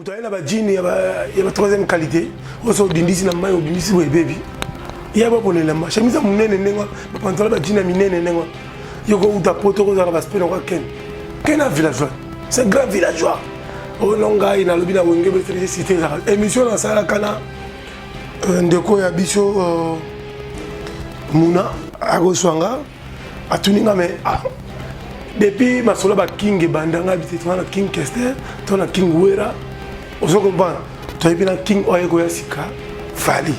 moto ayela ba jean ya ba troisième qualité oso dindisi na mai obimisi we baby ya ba bonela ma chemise munene nengo ba pantalon ba jean minene nengo yoko uta poto ko za ba speno kwa ken un villageois c'est un grand villageois o longa ina lobi na wenge be cité la émission na sala kana ndeko ya biso muna agoswanga atuninga me depuis masolo ba king bandanga bititwa na king Kester to na king Wera ozo comprendre to ebina king oyeko ya sika fali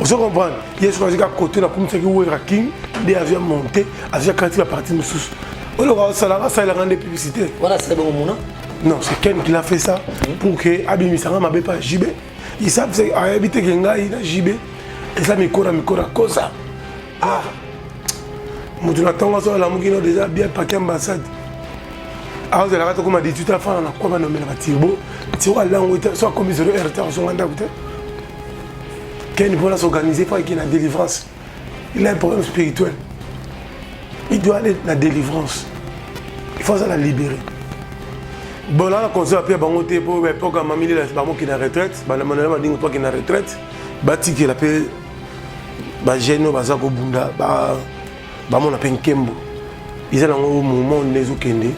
ozo comprendre yesu kwa sika côté na kumisa ki Wera king des avions montés avions quand la partie mususu olo ka sala ça la rendre publicité voilà c'est bon muna non c'est Ken qui l'a fait ça pour que abimisanga mabe pas JB ils savent c'est habiter kenga ina JB et ça mikora kosa ah mutu na tonga so la mukino déjà bien paquet ambassade ah vous allez comme dit tout à fait na quoi nommer la tirbo tiro la langue soit comme ils auraient retard son mandat peut-être Ken pour s'organiser pour qu'il y ait une délivrance il a un problème spirituel il doit aller dans la délivrance il faut ça la libérer bon là on conseille après bangoté pour l'époque à mamie là c'est qui est en retraite bah la monnaie m'a dit toi qui est en retraite bati qui l'appelle bah geno baza ko bunda bah mon appel Kembo ils ont un moment les okende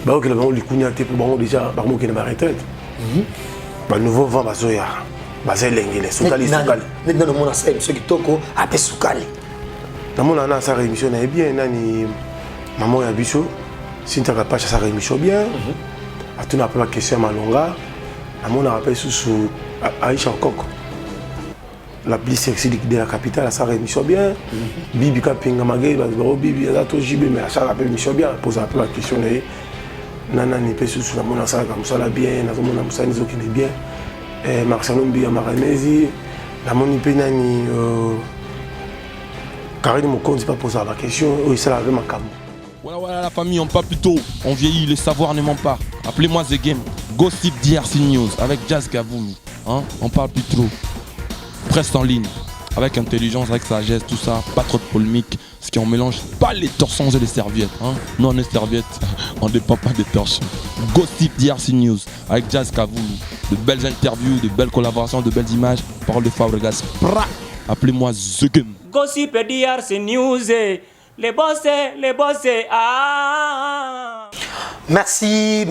bah ok là on likunya te pour bango déjà bah qui est en retraite bah nouveau vent bazoya baza lengele sukali maintenant le monde a ça ce qui toko après sukali na mon ana sa rémission est bien nani maman ya biso si tu n'as pas sa rémission bien à tout n'a pas la question malonga na mon rappel sous Aïcha Koko la plus sexy de la capitale, ça rémission bien. Bibi Kapinga Magay, Bibi, elle a tout JB, mais ça rappelle mission bien. Pose un peu la question. Nana n'est pas sous la monnaie, ça comme ça, la bien, la monnaie, ça nous qui est bien. Marcelo Mbia Maranesi, la monnaie pénani. Karine Moko, ne pas poser la question, oui, c'est la même cam. Voilà, la famille, on parle plus tôt. On vieillit, le savoir ne ment pas. Appelez-moi The Game. Gossip DRC News avec Jazz Kavoumi. Hein? On parle plus trop. Presse en ligne, avec intelligence, avec sagesse, tout ça, pas trop de polémique, ce qui on mélange pas les torsons et les serviettes. Hein. Nous on est serviettes, on ne dépend pas des torsons. Gossip DRC News, avec Jazz Kavoumi, de belles interviews, de belles collaborations, de belles images, parole de Fabregas. Appelez-moi The Game. Gossip DRC News, les boss, ah. Merci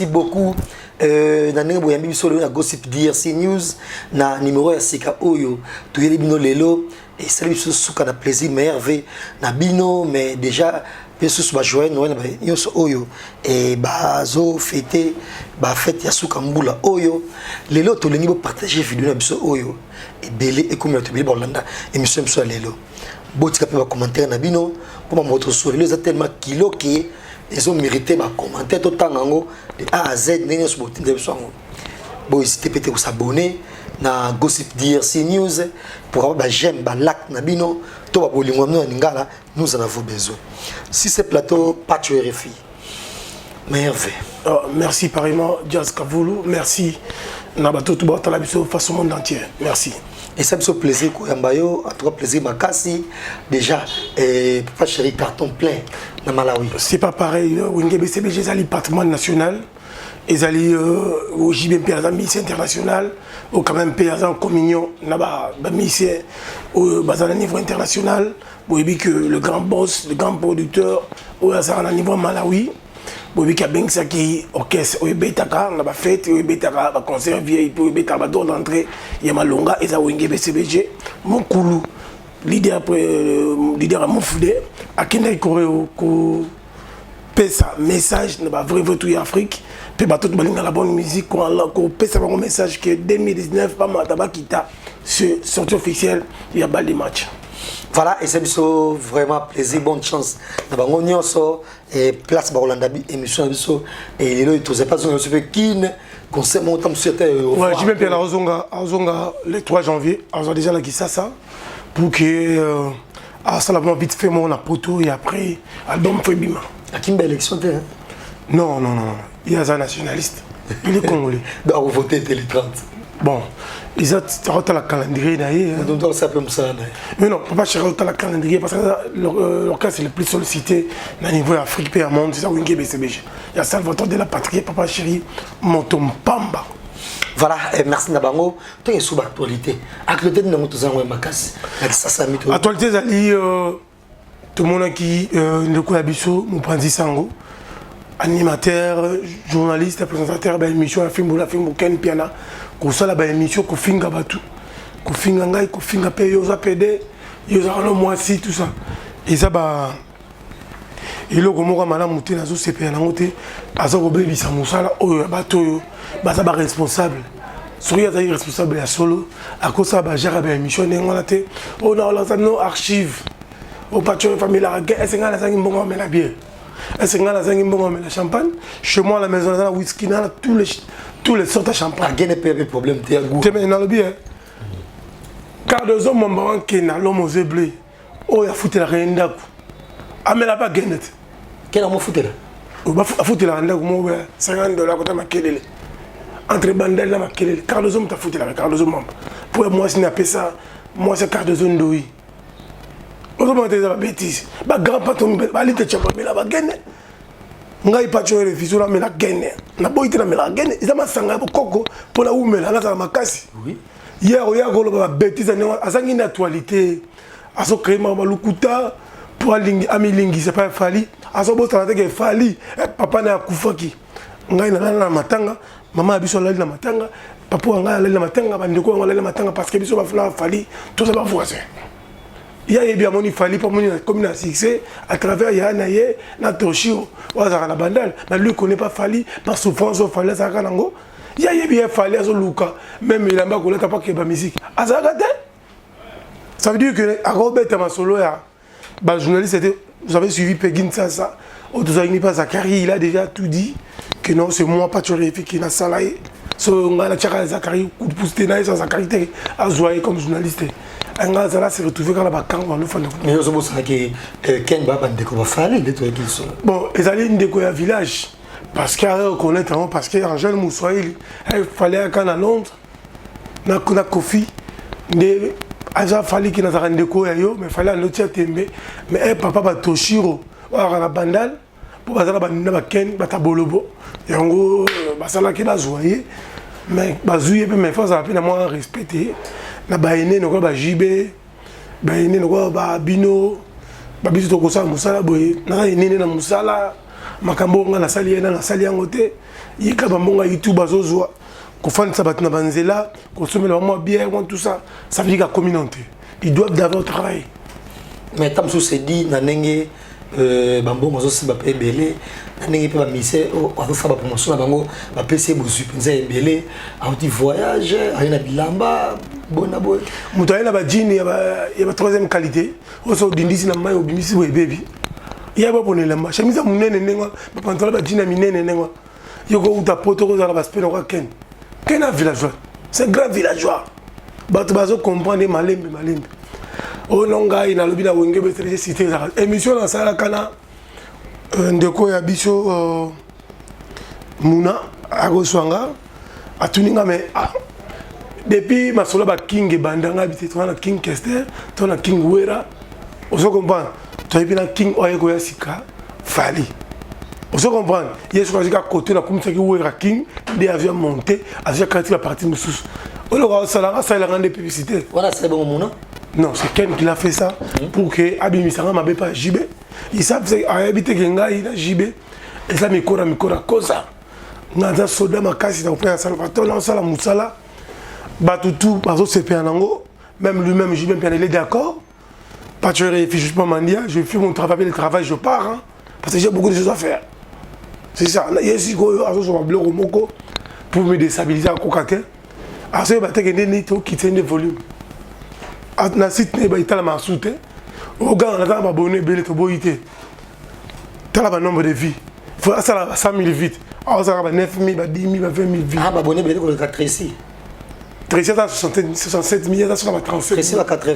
beaucoup. Na ndenge boyambi biso lelo na Gossip DRC News na numéro ya sika oyo toyeli bino lelo et sali biso suka na plaisir merveille na bino mais déjà biso ba joyeux Noël ba yoso oyo et bazo fêter ba fête ya suka mbula oyo lelo tolengi bo partager vidéo na biso oyo et belé et comme to bilé Bolanda émission biso lelo botika pe ba commentaire na bino pour moto sur lelo tellement kilo qui ils ont mérité ma commentaire tout temps de A à Z n'est sur votre télévision. Bon, n'hésitez pas à vous abonner na Gossip DRC News pour avoir j'aime like nabino to ba bolingo no ningala nous en avons besoin. Si ce plateau pas tu RFI. Merveille. Merci pareillement Jazz Kavoulu, merci Nabato tout la biso face au monde entier. Merci. Et ça me fait plaisir Koyambayo, à toi plaisir Makasi déjà et papa chéri carton plein dans Malawi. C'est pas pareil, Wingebe CBG c'est le patrimoine national. Ils allaient au JBP à la Miss internationale, au quand même pays en communion, là-bas, Miss au niveau international. Vous voyez que le grand boss, le grand producteur, au niveau Malawi. Vous voyez qu'il y a bien ça qui orchestre, au Betaka, on a fait, au Betaka, on concert vieille, au Betaka, on a d'entrée, il y a Malonga, et ça, Wingebe CBG, mon coulou, leader à mon foudé, à Kenya Koreo, pesa message na ba vrai tout Afrique pe ba tout balinga la bonne musique ko pesa ba message que 2019 pas mataba kita sortie officielle il y a bal des matchs. Voilà, et c'est vraiment plaisir, bonne chance. Nous avons et place Rolanda émission et les autres c'est pas sur le kin concert montant sur ouais, j'ai même bien la Ozonga le 3 janvier, on déjà là qui ça pour que ça l'a vite fait mon poto et après album fait bima. À qui une belle élection hein? Non, il y a un nationaliste. Il est congolais. Donc vous votez les 30. Bon, ils ont la calendrier d'ailleurs. Donc ça peut me ça. Mais non, on ne peut pas chercher la calendrier parce que l'orchestre c'est le plus sollicité au niveau Afrique et monde, c'est ça Wingebe CBG. Il y a Salvatore de la Patrie, Papa Chéri, Montompamba. Voilà, merci Nabango. Tu es sous l'actualité. Actualité de notre Makasi. Actualité, Zali, tout le monde qui le coup Abisso, mon prend Sango, animateur, journaliste, présentateur de l'émission, la film Ken Piana, qu'on soit la émission, qu'on finga Batu, qu'on finga Ngai, qu'on finga Pé, Yosa PD, Yosa Rano Moisi, tout ça. Et ça, bah. Et là, comme on a monté dans ce CP, on a monté à ce que Baby Samoussala, oh, bateau, bah ça va responsable. Souri est responsable à solo. À cause ça, bah j'ai rabé émission, on a été, on a nos archives. Au patron famille la est-ce que la sangue bon mais la bière. Est-ce que la sangue bon mais la champagne. Chez moi à la maison, on a whisky, on a tous les sortes de champagne. Ah, gagne pas de problème, t'es à goût. T'es maintenant le bien. Car deux hommes m'ont qui n'a l'homme aux blé. Oh, il a foutu la reine d'Akou. Ah mais là pas gagné. Quel amour foutu là? On va foutre la reine d'Akou, moi $50 quand ma kelele. Entre bandel là ma kelele. Car deux hommes t'as foutu la car deux hommes. Pour moi c'est n'a pas ça. Moi c'est car deux hommes d'oui. On des bêtises. Bah grand patron, bah l'ité tchamba mais là va gagner. Ngai patron le fils là mais la gagner. Na boité là mais la gagner. Ils ama sanga koko pour la oumela là ça makasi. Oui. Hier golo ba bêtise azangi une actualité. Aso créer ma lukuta pour ami lingi c'est pas fali. Aso bo tante que fali. Papa na kufaki. Ngai na matanga. Maman abiso la matanga. Papa ngai la matanga bandeko ngai la matanga parce que biso ba fali tout ça va voisin. Il y a bien mon fali pour mon comme un succès à travers Yanaye, Natoshio, Wazara la bandale, mais lui connaît pas fali par souffrance au fali ça kanango. Il y a bien fali à Luka, même il a pas connaît pas que la musique. Azagate. Ça veut dire que à Robert Tamasolo bah journaliste était vous avez suivi Pegin ça au deuxième pas Zakari, il a déjà tout dit que non c'est moi pas terrifique qui n'a salarié. So on a la chara Zakari coup de pouce ténaille sans Zakari à jouer comme journaliste. Anga zala se retrouver quand la bakan on le fait. Mais nous sommes que Ken Baba ndeko ba fali de toi qu'ils sont. Bon, ils allaient ndeko ya village parce qu'on connaît vraiment parce que en jeune Moussoïl, il fallait quand à Londres na kuna Kofi de aja fali qui na za ndeko ya yo mais fallait l'autre tembe mais papa ba Toshiro wa la bandal pour bazala banina ba Ken ba tabolobo yango basala ki ba joyer mais bazuye mais faut ça peine moi respecter. Na baine noko ba jibe baine noko ba bino ba biso to kosa musala boye na ine na musala makambo nga na sali yango te yika ba mbonga YouTube bazozwa ko fanisa batna banzela ko somela moi bière tout ça ça veut dire la communauté ils doivent d'abord travailler mais tam sous se dit na nenge bambo mozo si ba pebele na nenge pe ba mise o fa ba promotion na bango ba PC bozu penza ebele a petit voyage ayena bilamba bona boy muto ayena ba jean ya ba troisième qualité oso dindisi na mai obimisi boy baby ya ba ponela ma chemise munene nengo ba pantalon ba jean minene nengo yoko uta poto ko za ba speno kwa ken un villageois c'est grand villageois bato bazo comprendre malembe o nonga ina lobi na wenge be traité cité za émission na sala kana ndeko ya biso muna agoswanga atuninga mais depuis masolo ba king bandanga bité tona king Kester tona king Wera oso comprendre toi puis na king oyeko ya sika fali oso comprendre yesu kwa sika côté na kumisa ki Wera king des avions montés avions quand la partie mususu o lo ga sala ça la rendre publicité voilà c'est bon muna. Non, c'est Ken qui l'a fait ça pour que Abimi Sanga m'appelle pas JB. Ils savent que habiter Genga il a JB et ça me cora cosa. Naza soda makasi na opéra Salvatore na sala musala. Batutu bazo CP anango, même lui-même JB bien il est d'accord. Pas tu réfléchis pas mandia, je fais mon travail, le travail je pars hein, parce que j'ai beaucoup de choses à faire. C'est ça. Ici go azo so bloc moko pour me déstabiliser à kokate. Aso ba te gende to quitter le volume. Na site ne ba itala masute o ga na ba abonné belé to boité tala ba nombre de vies faut ça 100 000 vite ah ça ba 9 000 ba 10 000 ba 20 000 vies ah ba abonné belé ko le 4 ici 67 000 ça va 37 ici va 80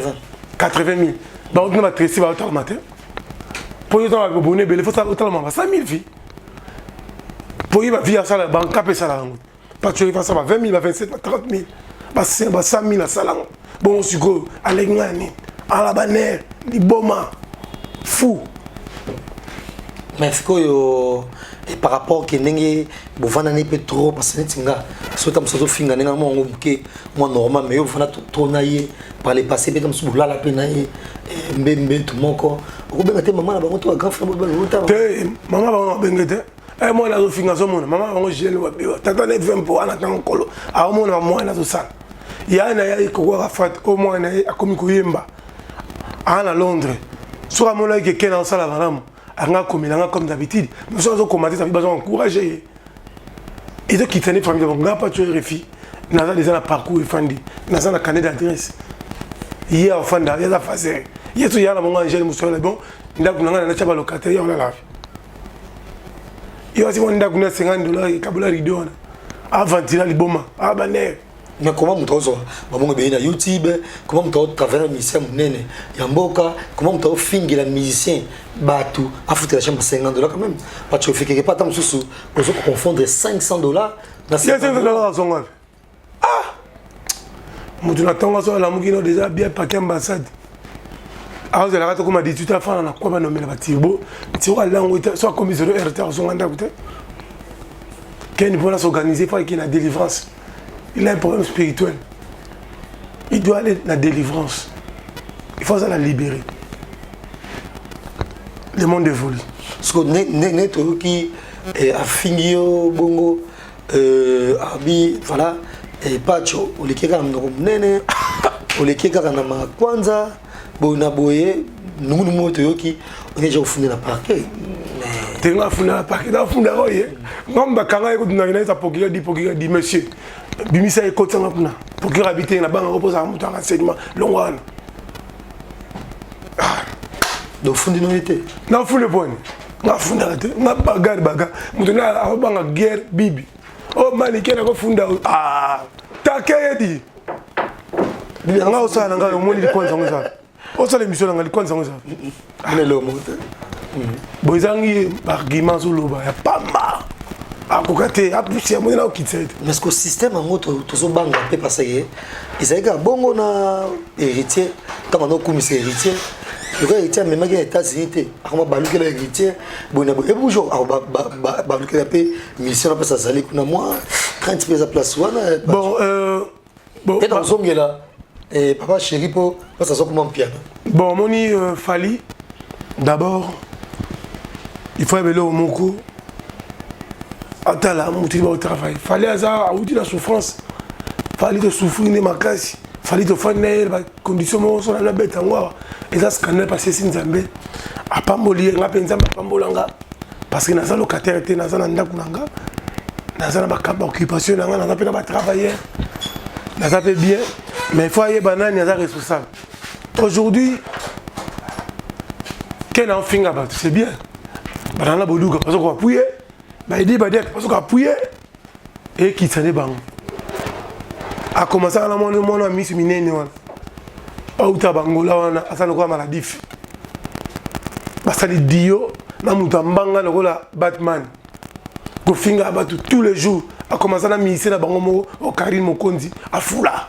000 ba on va tracer ba autant matin pour y avoir abonné belé faut ça autant 100 000 vies pour y va via ça la banque capé ça la pas tu vas ça va 20 000 ba 27 ba 30 000 ba 100 000 à ça là. Bon, si go, Alengani, Alabaner, Liboma, fou. Mais et par rapport que n'engé bovana n'est pas trop parce que n'tinga soit tam soto finga n'enga mo ngomke moi normal mais bovana trop naïe par les passés peut tam soula la peine naïe mbembe tout mon corps ou bien te maman la ba to grand frère ba te maman ba bengete eh moi la finga zo mona maman ba gel wa biwa tata ne 20 pour ana tan kolo a mona moi na zo sala ya na ya ko wa fat au moins na akomi ko yemba ana Londres soit mona ke kena sala banamu anga komilanga comme d'habitude nous sommes commenter ça besoin encourager et donc qui tenait famille donc n'a pas tué refi n'a déjà un parcours fandi n'a pas un carnet d'adresse hier fanda il y a phase il y a tout il y a la mon angel monsieur le bon ndaku nanga na chaba locataire on a la il y a aussi mon ndaku na $50 kabula rido avant tira liboma ah baner. Mais comment on trouve na YouTube, comment on trouve travers musicien munene yamboka, comment on trouve fingi la musicien batu a foutre la chambre $50 quand même. Parce que fait quelque part tam sous on se confondre $500 dans $500 sont ah mutu natanga so la mukino déjà bien paquet ambassade ah vous allez comme dit tout à fait na quoi ba nommer ba tibo tiro lango soit comme 0 RT so nganda kute ken pour s'organiser pour qu'il y ait la délivrance. Il a un problème spirituel. Il doit aller dans la délivrance. Il faut ça la libérer. Le monde évolue. Parce que net qui a fini bongo abi voilà et pacho ulikeka na nene ulikeka na kwanza bona boye nungu moto yoki oneja ufunda na parquet. Tenga funda na parquet da funda oye. Ngomba kanga eko tunangina za pokira di monsieur. Bimisa ekotanga kuna pour que habiter na banga repose à mutu enseignement longwana donc fundi no été na fundi boni na funda te na baga mutu na abanga guerre bibi oh mani kena ko funda takedi bibi nga osala nga omoni likwanza ngoza osala émission nga likwanza ngoza le moto boizangi argument zoloba ya pamba akokate apusia mo na okitset mais que système en autre toujours banga pe parce que ils ont bongo na héritier comme on commis héritier le gars héritier même aux États-Unis akoma baluke la héritier bon et bonjour baluke la pe mission na ça zali kuna moi 30 pesa place wana bon et dans zongela et papa chéri po ça so comme piano bon moni Fali d'abord il faut élever au moko. Attends, au travail. Fallait avoir la souffrance. Fallait te souffrir de ma casse. Fallait te faire des conditions sur la bête. Et ça, c'est quand même passé si nous avons à Pamboli, on a pensé à Pambolanga. Parce que nous avons locataire, nous avons Ndakunanga. Nous avons une occupation, nous avons travailler. Nous avons bien. Mais il faut aller banane, nous avons responsable. Aujourd'hui, quel est un finger c'est bien. Banana Bolouga, parce qu'on va appuyer. Bah il dit bah parce qu'on a appuyé et qui s'en est bon. A commencé à la mon ami minene wana. Au tabangola wana asana kwa maladif. Basali dio na mutambanga lokola Batman. Go finga batu tous les jours. A commencé à mise na bango mo au Karim Mokonzi a fula.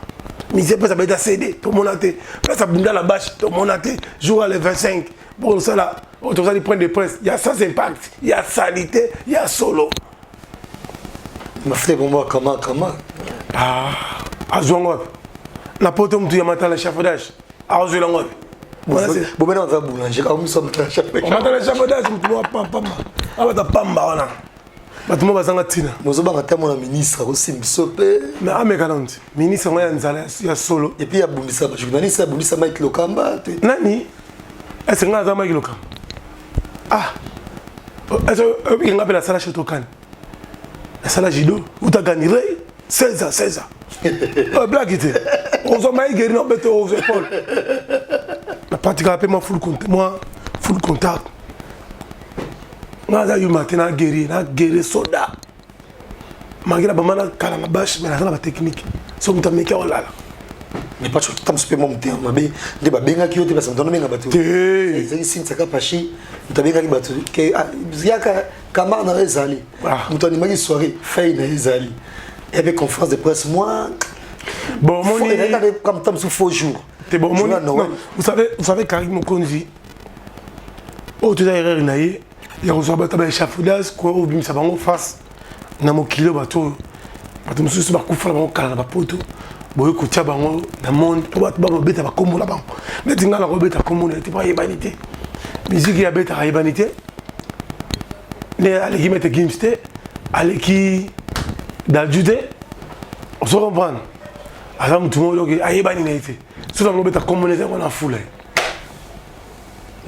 Mise pas ça beta CD to monaté. Là ça bunda la bâche to monaté jour à les 25. Bon ça là autour ça prend des presse, il y a sans impact, il y a salité, il y a solo. Ma frère pour moi comment azongo. Na poto mtu ya matala chafodage. Azolongo. Bon maintenant on va boulanger comme nous sommes très chafodage. On matala chafodage mtu wa pamba. Abata pamba wana. Batumo bazanga tina. Mozo banga tamo na ministre aussi bisope. Mais amekalonti. Ministre ngoya nzala ya solo. Et puis ya bundisa ba journaliste ya bundisa Mike Lokamba. Nani? Est-ce que ngazama Mike Lokamba? Ah, est-ce que vous avez la salle chez Tokan? La salle Jido, vous avez gagné 16 ans. Blague, on s'en guéri dans aux épaules. La pratique a moi full contact. Moi, j'ai eu maintenant guéri soda. Malgré la bamana, la bâche, mais la technique. C'est un peu de là. Mais pas tout le temps mon terme mais de ba benga ki yote parce que ndona benga batu c'est ici ça pachi mtabenga ki batu ke ziaka kama na ezali mutoni maki soirée fait na ezali et avec conférence de presse moi bon mon comme temps sous faux jour c'est bon mon vous savez Karim Mokonzi oh tu as erreur naïe ya kozwa bato baéchafaudage ko obimisa bango face na mokili bato mosusu bakufa na bango kala na bapoto boye kotia bango na monde po bato babeta bakombo na bango neti ngai nakobeta kombo na ete po ayebani te miziki ya betaka ayebani te nde aleki mete gims te aleki daju te oso comprendre aza motu moko doki ayebani na ye te soki angobeta kombo na ete yango na fula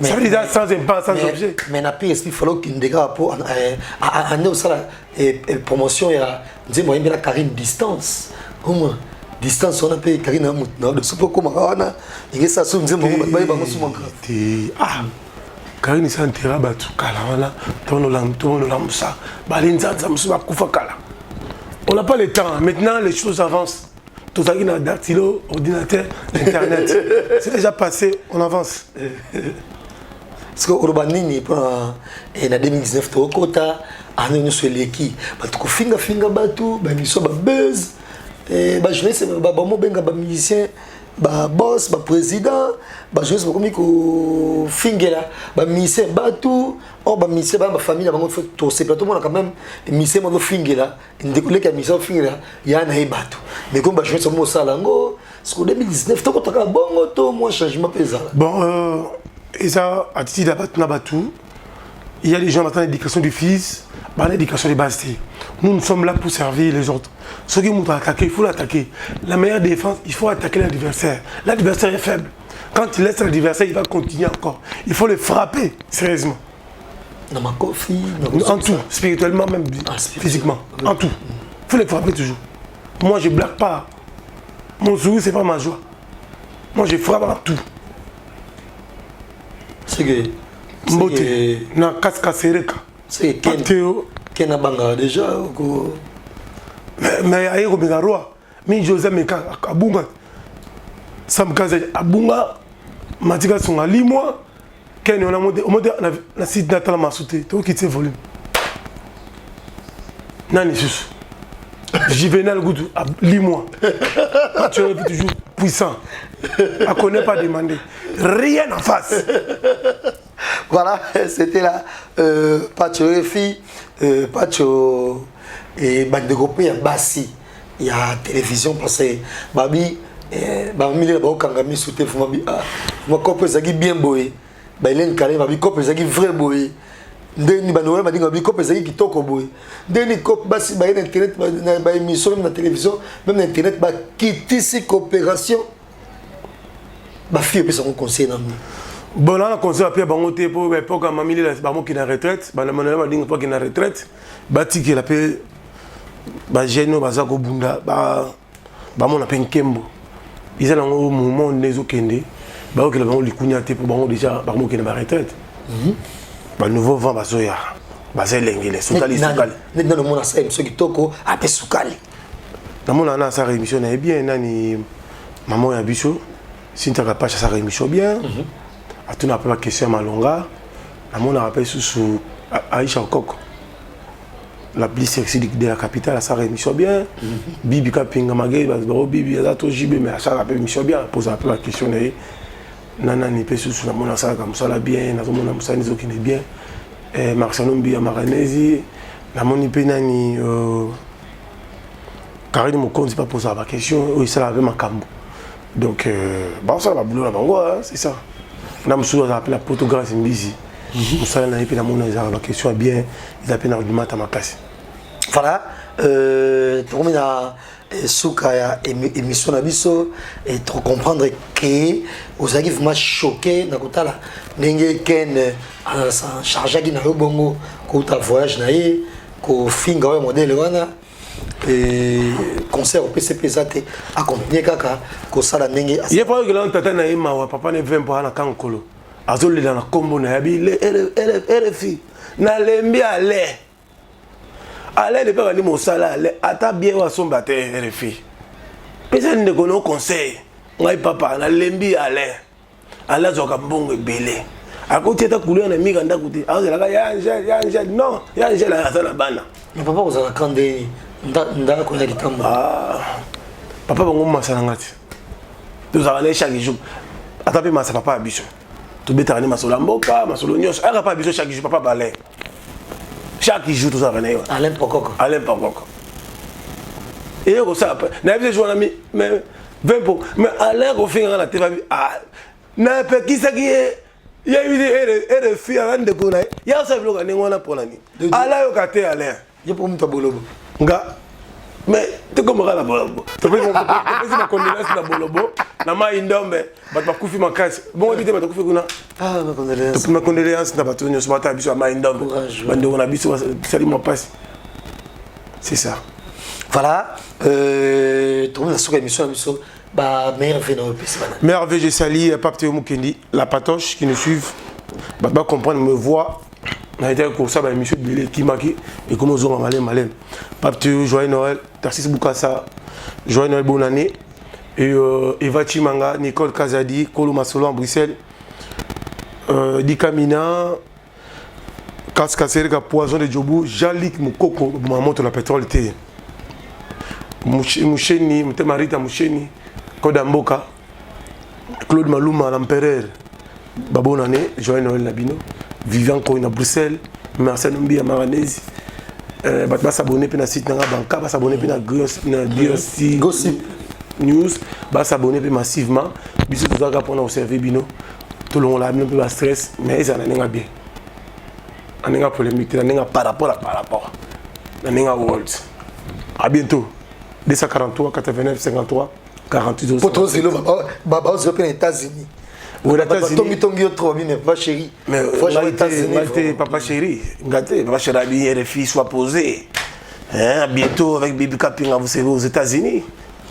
ça veut dire sans impact, sans objet. Mais na pire, il faut qu'il y pour en aussi la promotion ya nzembo moyen la Karine distance. Au moins distance on a payé Karine na de super comme wana. Il ça sous nzembo ba ba musuma. Ah. Karine ça intérêt ba tout kala wana. Tono la musa. Ba linza musa kufa kala. On n'a pas le temps. Maintenant les choses avancent. Tout ça qui na dactylo, ordinateur, internet. C'est déjà passé, on avance. Parce que Urbanini en 2019 to kota anu so leki batu ko finga batu ba miso ba buzz ba jeunesse ba mo benga ba musicien ba boss ba président ba jeunesse ba komi ko fingela ba musicien batu o ba musicien ba famille ba ngo to c'est plateau mona quand même musicien mo fingela ndekule ka musicien fingela ya na batu mais comme ba jeunesse mo sala ngo parce que 2019 to kota ka bongo to moi changement pesant bon et ça, à titre d'Abatou, il y a des gens maintenant l'éducation du fils, l'éducation des bases. Nous sommes là pour servir les autres. Ceux qui m'ont attaqué, il faut l'attaquer. La meilleure défense, il faut attaquer l'adversaire. L'adversaire est faible. Quand il laisse l'adversaire, il va continuer encore. Il faut le frapper, sérieusement. En tout, spirituellement même, physiquement. En tout. Il faut le frapper toujours. Moi, je ne blague pas. Mon sourire, ce n'est pas ma joie. Moi, je frappe en tout. C'est que Mbote na kaska sereka c'est Ken Abanga déjà mais aye ko benga roi mi José Meka abunga Sam Kaza abunga matika songa limwa Ken on a monté na site natal masouté to quitter volume nani susu Juvenal Goudou limwa tu es toujours puissant à connaît pas demander rien en face. Voilà, c'était là Pacho Refi, Pacho et de groupe il y a Bassi, il y a télévision parce que Babi milieu ba okangami souté fuma bi ah moi couple zaki bien boy ba Hélène Kalé Babi couple zaki vrai boy ndeni ba noël ba dinga bi couple zaki kitoko boy ndeni couple Bassi ba internet ba émission même na télévision même na internet ba kitisi coopération ba fille peut son conseil dans bon là on conseille après bango te pour époque à mamie là ba mo qui na retraite ba na manela ba dinga pas qui na retraite ba tiki la pe ba geno ba za ko bunda ba mo na penkembo ils ont un moment les okende ba o que la bango likunya te pour bango déjà ba mo qui na retraite ba nouveau vent ba soya ba zelengele sukali net dans le monde ça émission kitoko ape sukali na mona na sa émission na bien nani maman ya biso Sinta Kapacha sa émission bien. A tout n'a pas la question malonga. Na mona rappelle sous Aïcha Okoko. La plus sexy de la capitale sa émission bien. Bibi Kapinga Magé, Bibi a to JB mais ça rappelle émission bien. Pose un peu la question nana ni pe sous na mona sa comme ça la bien, na mona musa nizo qui est bien. Marcelo Mbia Maranesi, na moni pe nani Karine Mokonzi pas poser la question, oui ça avait ma cambo. Donc, ça va boulot là-bas, c'est ça. On a appelé la photographe Mbizi. On s'est dit que la question est bien, ils appellent l'argument à ma place. Voilà, pour moi, Souka émission Nabiso et trop comprendre que vous avez vraiment choqué dans le là n'engagez Ken en charge qui n'a pas bon côté voyage naïe qu'au fin gars modèle wana et concert au PCP zate accompagné kaka ko sala ndenge il y a pas que là tata na ima wa papa ne vient pas na kankolo azoli na kombo na yabi le RFI na lembi ale de pas ni mosala ale ata bien wa somba te RFI pesa ne kono conseil ngai papa na lembi ale zo ka mbongo ebele akoti ta couleur na mika ndakuti azela ka ya Angel non ya Angel azala bana papa vous avez kande ndala ko yaki tambo papa bango masala ngati tozala na chaque jour ata pe masa papa abiso Tu bêtes à Masolo Mboka, Masolo Nyos. Elle n'a pas besoin chaque jour, papa balai. Chaque jour, tout ça, René. Alain Pokoko. Alain Pokoko. Et comme ça, n'a pas besoin de mais 20 pour. Mais Alain, au fin, on a été n'a pas qui ça qui est. Il y a eu des filles avant de connaître. Il y a ça qui est pour l'année. Alain, au côté Alain. Il y a pour moi, Bolobo. Mais tu comme la Bolobo. Tu peux ma condolence na Bolobo. Na ma indombe. Bat ma kufi ma casse. Bon, éviter ma kufi kuna. Ah, ma condoléance. Ma condoléance na batonyo ce matin biso ma indombe. Bande on a biso sali mon passe. C'est ça. Voilà. Tout le monde a sur l'émission. Bah, Merveille, je salue Pape Théo Mukendi, la patoche qui nous suivent. Bah, comprendre, me voit. On a été comme ça, monsieur Bilé qui m'a dit, et comment on a malin. Pape Théo, joyeux Noël, Tarsis Boukassa, joyeux Noël, bonne année. Et Eva Chimanga, Nicole Kazadi, Kolo Masolo en Bruxelles, Dikamina, Kaskaserika, Poison de Djobou, Jean-Luc Moukoko, maman de la pétrole. Moucheni, Marita Moucheni. Kodamboka, Claude Malouma, l'empereur, Babon année, joyeux Noël Nabino, Vivian Koy à Bruxelles, Marcel Mbi à Maranèse, va s'abonner à site Nanga Banca, va s'abonner à Gossip News, va s'abonner massivement, bisous tout ça pour au service Bino, tout le monde a un stress, mais ils en ont bien. On a polémique, on a par rapport, on a world. À bientôt, 243 89 53. 48 euros. Pour toi, c'est le baba aux États-Unis. Aux États-Unis. Mais pas chéri. Mais papa chéri. Gâté, papa chéri, RFI soit posé. Bientôt avec Bibi Kapinga, vous savez, aux États-Unis.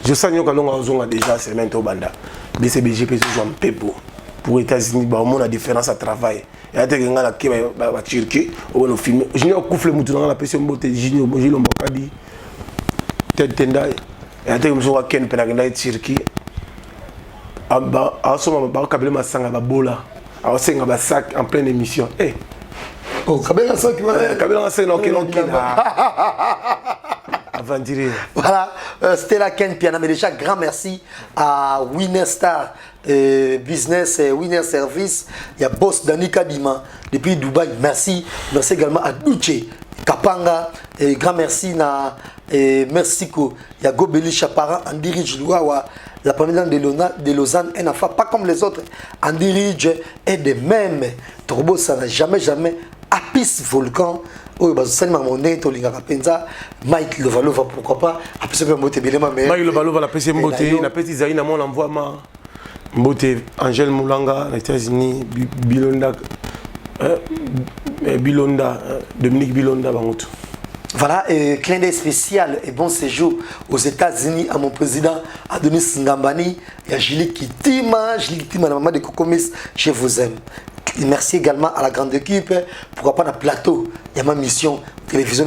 Je sais que nous avons déjà c'est maintenant banda. BCBG peut jouer un peu pour les États-Unis, au moins la différence à travail. Et après, on a la Turquie, on a filmé. Je n'ai pas coupé le mouton dans la pression de Junior Bojilo Mbokadi. Ted Tendai. Et après, je suis Ken Penagenda Turquie. Je suis un sac en pleine émission. Oh, Kabela sac, voilà, c'était la Ken Piana. Mais déjà, grand merci à Winner Star Business, Winner Service. Il y a Boss Dani Kadima depuis Dubaï. Merci. Merci également à Duce Kapanga. Et grand merci à Mexico. Il y a Gobeli Chapara, Andirij Louawa, la première de Lausanne, un enfant pas comme les autres. Andirij est de même. Torbo, ça n'a jamais. Apis Volcan. Oh, bah, c'est ma monnaie, Tolinga Penza, Mike Lovalova, pourquoi pas. Après, c'est un mot Belema, mais. Mike Lovalova, la PC Mbote, la petite Zaïna, mon envoie ma. Mbote, Angèle Moulanga, les États-Unis, Bilonda, Dominique Bilonda, Bangout. Voilà, clin d'œil spécial et bon séjour aux États-Unis à mon président Adonis Ngambani et à Julie Kitima, la maman de Kokomis, je vous aime. Et merci également à la grande équipe, pourquoi pas dans le plateau, il y a ma mission télévision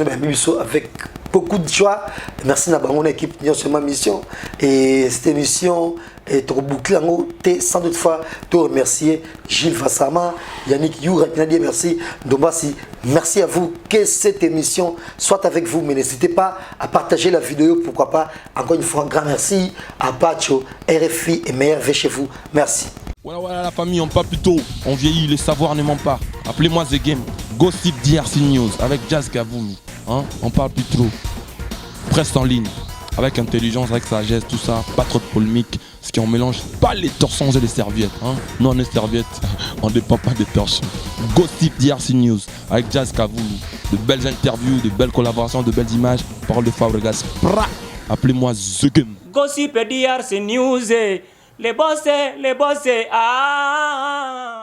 avec beaucoup de joie. Merci à mon équipe, sur ma mission. Et cette émission est trop bouclée, sans doute fois te remercier Gilles Vassama, Yannick Youra, merci. Dombassi, merci à vous, que cette émission soit avec vous, mais n'hésitez pas à partager la vidéo, pourquoi pas. Encore une fois, un grand merci à Pacho, RFI et MRV chez vous. Merci. Voilà la famille, on parle plus tôt, on vieillit, le savoir ne ment pas. Appelez-moi The Game, Gossip DRC News avec Jazz Gavoumi. Hein? On parle plus trop. Presse en ligne, avec intelligence, avec sagesse, tout ça, pas trop de polémique. Ce qui on mélange pas les torsons et les serviettes. Hein? Non, les serviettes, on ne dépend pas des torsons. Gossip DRC News avec Jazz Gavoumi. De belles interviews, de belles collaborations, de belles images. Parole de Fabregas. Appelez-moi The Game. Gossip DRC News. Les bossés, ah.